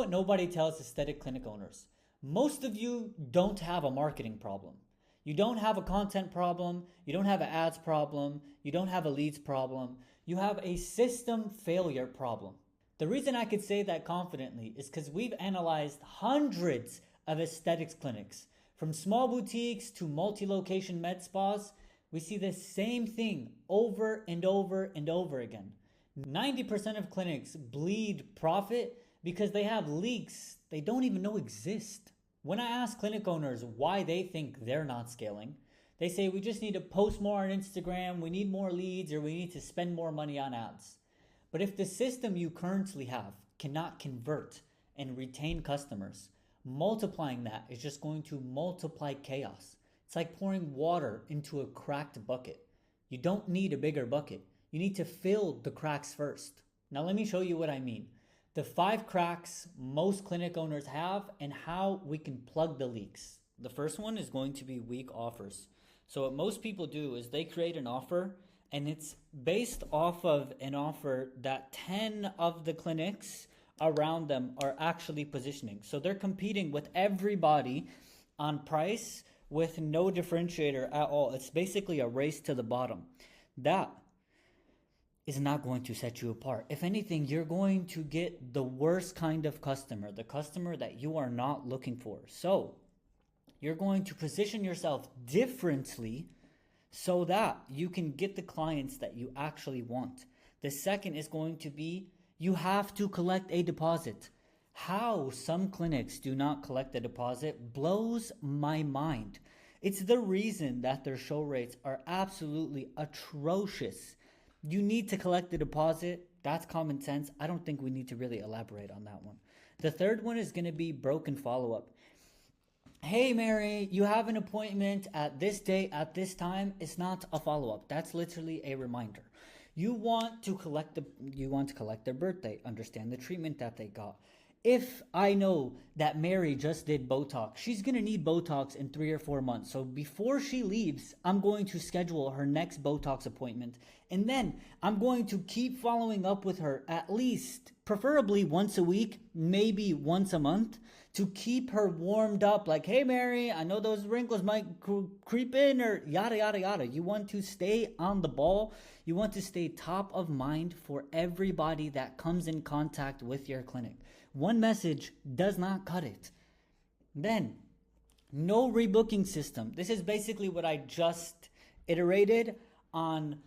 what nobody tells aesthetic clinic owners. Most of you don't have a marketing problem. You don't have a content problem. You don't have an ads problem. You don't have a leads problem. You have a system failure problem. The reason I could say that confidently is because we've analyzed hundreds of aesthetics clinics. From small boutiques to multi-location med spas, we see the same thing over and over and over again. 90% of clinics bleed profit because they have leaks they don't even know exist. When I ask clinic owners why they think they're not scaling, they say we just need to post more on Instagram, we need more leads, or we need to spend more money on ads. But if the system you currently have cannot convert and retain customers, multiplying that is just going to multiply chaos. It's like pouring water into a cracked bucket. You don't need a bigger bucket. You need to fill the cracks first. Now let me show you what I mean. The 5 cracks most clinic owners have and how we can plug the leaks. The first one is going to be weak offers. So what most people do is they create an offer and it's based off of an offer that 10 of the clinics around them are actually positioning. So they're competing with everybody on price with no differentiator at all. It's basically a race to the bottom. That is not going to set you apart. If anything, you're going to get the worst kind of customer, the customer that you are not looking for. So you're going to position yourself differently so that you can get the clients that you actually want. The second is going to be you have to collect a deposit. How some clinics do not collect a deposit blows my mind. It's the reason that their show rates are absolutely atrocious. You need to collect the deposit. That's common sense. I don't think we need to really elaborate on that one. The third one is going to be broken follow-up. Hey, Mary, you have an appointment at this date, at this time. It's not a follow-up. That's literally a reminder. You want to collect their birthday, understand the treatment that they got. If I know that Mary just did Botox, she's going to need Botox in 3 or 4 months. So before she leaves, I'm going to schedule her next Botox appointment. And then I'm going to keep following up with her at least, preferably once a week, maybe once a month, to keep her warmed up. Like, hey, Mary, I know those wrinkles might creep in or yada, yada, yada. You want to stay on the ball. You want to stay top of mind for everybody that comes in contact with your clinic. One message does not cut it. Then, no rebooking system. This is basically what I just iterated on.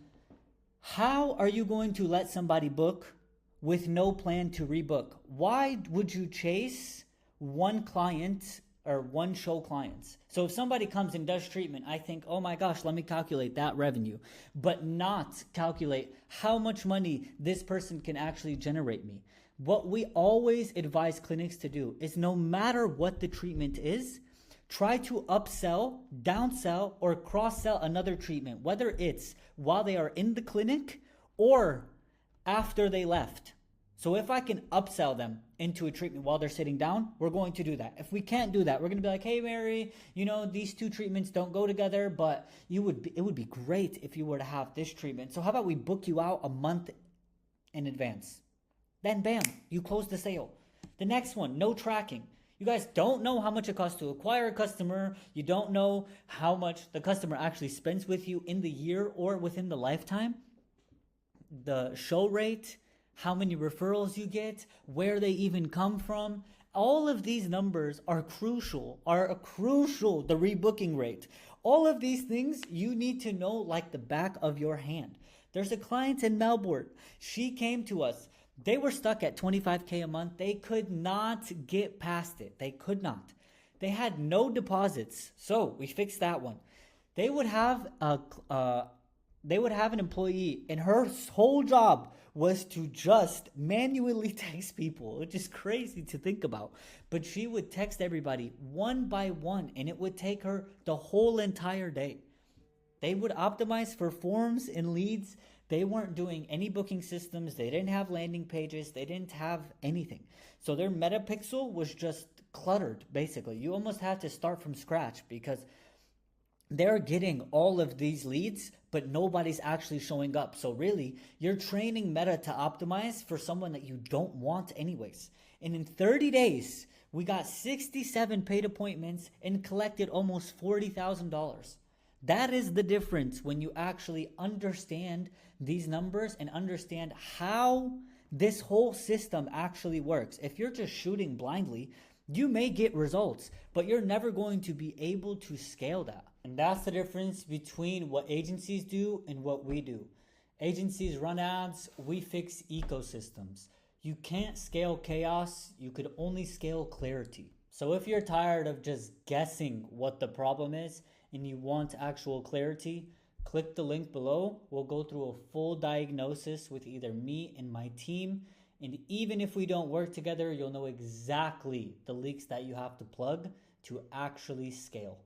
How are you going to let somebody book with no plan to rebook? Why would you chase one client or one show clients? So if somebody comes and does treatment, I think, oh my gosh, let me calculate that revenue, but not calculate how much money this person can actually generate me. What we always advise clinics to do is no matter what the treatment is, try to upsell, downsell, or cross-sell another treatment, whether it's while they are in the clinic or after they left. So if I can upsell them into a treatment while they're sitting down, we're going to do that. If we can't do that, we're going to be like, hey, Mary, these 2 treatments don't go together, but it would be great if you were to have this treatment. So how about we book you out a month in advance? Then bam, you close the sale. The next one, no tracking. You guys don't know how much it costs to acquire a customer. You don't know how much the customer actually spends with you in the year or within the lifetime. The show rate, how many referrals you get, where they even come from. All of these numbers are crucial, the rebooking rate. All of these things you need to know like the back of your hand. There's a client in Melbourne. She came to us. They were stuck at $25K a month. They could not get past it. They could not. They had no deposits. So we fixed that one. They would have an employee and her whole job was to just manually text people, which is crazy to think about. But she would text everybody one by one and it would take her the whole entire day. They would optimize for forms and leads. They weren't doing any booking systems. They didn't have landing pages. They didn't have anything. So their metapixel was just cluttered, basically. You almost had to start from scratch because they're getting all of these leads, but nobody's actually showing up. So really, you're training Meta to optimize for someone that you don't want anyways. And in 30 days, we got 67 paid appointments and collected almost $40,000. That is the difference when you actually understand these numbers and understand how this whole system actually works. If you're just shooting blindly, you may get results, but you're never going to be able to scale that. And that's the difference between what agencies do and what we do. Agencies run ads, we fix ecosystems. You can't scale chaos, you could only scale clarity. So if you're tired of just guessing what the problem is and you want actual clarity, click the link below. We'll go through a full diagnosis with either me and my team. And even if we don't work together, you'll know exactly the leaks that you have to plug to actually scale.